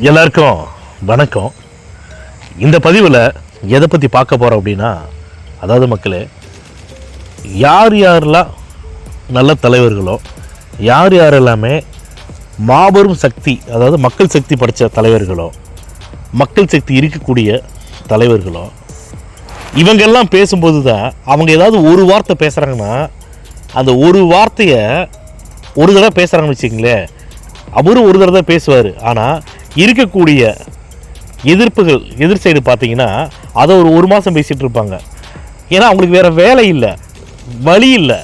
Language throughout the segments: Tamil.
எல்லாருக்கும் வணக்கம். இந்த பதிவில் எதை பற்றி பார்க்க போகிறோம் அப்படின்னா, அதாவது மக்களே, யார் யாரெல்லாம் நல்ல தலைவர்களோ, யார் யாரெல்லாமே மாபெரும் சக்தி, அதாவது மக்கள் சக்தி படைத்த தலைவர்களோ, மக்கள் சக்தி இருக்கக்கூடிய தலைவர்களோ, இவங்கெல்லாம் பேசும்போது தான் அவங்க ஏதாவது ஒரு வார்த்தை பேசுகிறாங்கன்னா, அந்த ஒரு வார்த்தையை ஒரு தடவை பேசுகிறாங்கன்னு வச்சுக்கிங்களேன், அவரும் ஒரு தடவை தான் பேசுவார். ஆனால் இருக்கக்கூடிய எதிர்ப்புகள், எதிர் சைடு பார்த்தீங்கன்னா அதை ஒரு மாதம் பேசிகிட்டு இருப்பாங்க. ஏன்னா அவங்களுக்கு வேறு வேலை இல்லை, வழி இல்லை.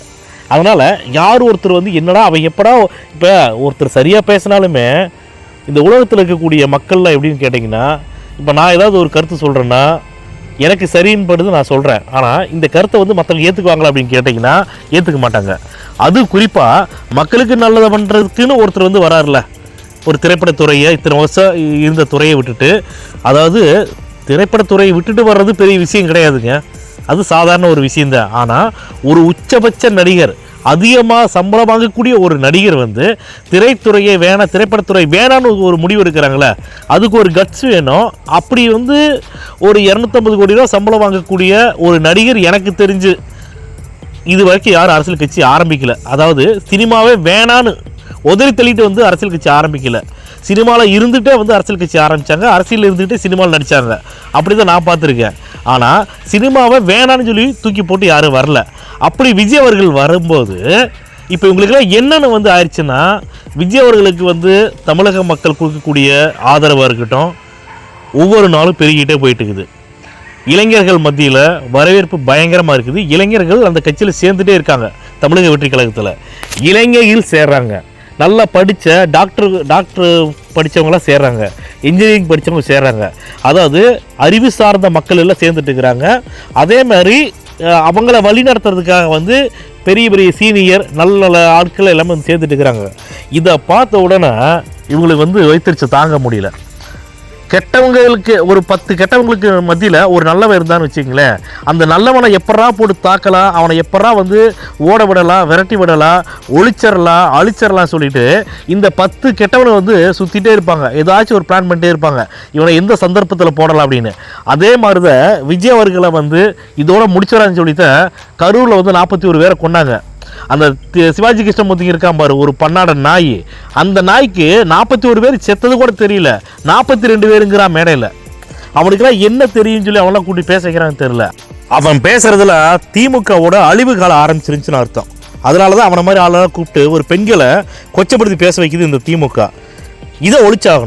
அதனால் யார் ஒருத்தர் என்னடா அவன் எப்படா, இப்போ ஒருத்தர் சரியாக பேசினாலுமே இந்த உலகத்தில் இருக்கக்கூடிய மக்கள்லாம் எப்படின்னு கேட்டிங்கன்னா, இப்போ நான் ஏதாவது ஒரு கருத்து சொல்கிறேன்னா எனக்கு சரின்னு படுது, நான் சொல்கிறேன். ஆனால் இந்த கருத்தை மற்றவங்க ஏற்றுக்குவாங்களா அப்படின்னு கேட்டிங்கன்னா ஏற்றுக்க மாட்டாங்க. அது குறிப்பாக மக்களுக்கு நல்லதை பண்ணுறதுக்குன்னு ஒருத்தர் வராருல, ஒரு திரைப்படத்துறையை இத்தனை வருஷம் இருந்த துறையை விட்டுட்டு, அதாவது திரைப்படத்துறையை விட்டுட்டு வர்றது பெரிய விஷயம் கிடையாதுங்க, அது சாதாரண ஒரு விஷயந்தான். ஆனால் ஒரு உச்சபட்ச நடிகர், அதிகமாக சம்பளம் வாங்கக்கூடிய ஒரு நடிகர் திரைத்துறையை வேணாம், திரைப்படத்துறை வேணான்னு ஒரு முடிவு எடுக்கிறாங்களே, அதுக்கு ஒரு கட்ஸ் வேணும். அப்படி ஒரு 250 கோடி ரூபா சம்பளம் வாங்கக்கூடிய ஒரு நடிகர் எனக்கு தெரிஞ்சு இது வரைக்கும் யாரும் அரசியல் கட்சி ஆரம்பிக்கல. அதாவது சினிமாவே வேணான்னு உதறி தள்ளிட்டு அரசியல் கட்சி ஆரம்பிக்கல. சினிமாவில் இருந்துகிட்டே அரசியல் கட்சி ஆரம்பித்தாங்க, அரசியலில் இருந்துகிட்டே சினிமாவில் நடித்தாங்க. அப்படி தான் நான் பார்த்துருக்கேன். ஆனால் சினிமாவை வேணான்னு சொல்லி தூக்கி போட்டு யாரும் வரல. அப்படி விஜய் அவர்கள் வரும்போது இப்போ இவங்களுக்கெல்லாம் என்னென்னு ஆயிடுச்சுன்னா, விஜய் அவர்களுக்கு தமிழக மக்கள் கொடுக்கக்கூடிய ஆதரவாக இருக்கட்டும், ஒவ்வொரு நாளும் பெருகிட்டே போயிட்டு இருக்குது. இளைஞர்கள் மத்தியில் வரவேற்பு பயங்கரமாக இருக்குது. இளைஞர்கள் அந்த கட்சியில் சேர்ந்துட்டே இருக்காங்க. தமிழக வெற்றி கழகத்தில் இளைஞர்கள் சேர்றாங்க, நல்லா படித்த டாக்டர் படித்தவங்களாம் சேர்றாங்க, இன்ஜினியரிங் படித்தவங்க சேர்றாங்க. அதாவது அறிவு சார்ந்த மக்கள் எல்லாம் சேர்ந்துட்டு இருக்கிறாங்க. அதே மாதிரி அவங்கள வழி நடத்துறதுக்காக பெரிய பெரிய சீனியர் நல்ல நல்ல ஆட்கள் எல்லாமே சேர்ந்துட்டு இருக்கிறாங்க. இதை பார்த்த உடனே இவங்களுக்கு வைத்தறிச்சு தாங்க முடியல. கெட்டவங்களுக்கு ஒரு 10 கெட்டவங்களுக்கு மத்தியில் ஒரு நல்லவன் இருந்தான்னு வச்சுங்களேன், அந்த நல்லவனை எப்படா போட்டு தாக்கலாம், அவனை எப்படா ஓட விடலாம், விரட்டி விடலாம், ஒழிச்சிடலாம், அழிச்சிடலாம் சொல்லிட்டு இந்த 10 கெட்டவனை சுற்றிட்டே இருப்பாங்க. ஏதாச்சும் ஒரு பிளான் பண்ணிட்டே இருப்பாங்க, இவனை எந்த சந்தர்ப்பத்தில் போடலாம் அப்படின்னு. அதே மாதிரி தான் விஜய் அவர்களை இதோட முடிச்சிடறான்னு சொல்லித்தான் கரூரில் 41 பேரை கொண்டாங்க. அந்த சிவாஜி கிருஷ்ணமூர்த்தி இருக்கான் பாரு, ஒரு பன்னாட நாய், அந்த நாய்க்கு 41 பேர் செத்தது கூட தெரியல, 42 பேருங்கிறான் மேடையில். அவனுக்குலாம் என்ன தெரியும் சொல்லி அவன்லாம் கூட்டி பேசிக்கிறான்னு தெரியல. அவன் பேசுறதுல திமுகவோட அழிவு காலம் ஆரம்பிச்சிருந்துச்சுன்னு அர்த்தம். அதனால தான் அவனை மாதிரி ஆளெல்லாம் கூப்பிட்டு ஒரு பெண்களை கொச்சப்படுத்தி பேச வைக்குது இந்த திமுக. இதை ஒழிச்சாகணும்.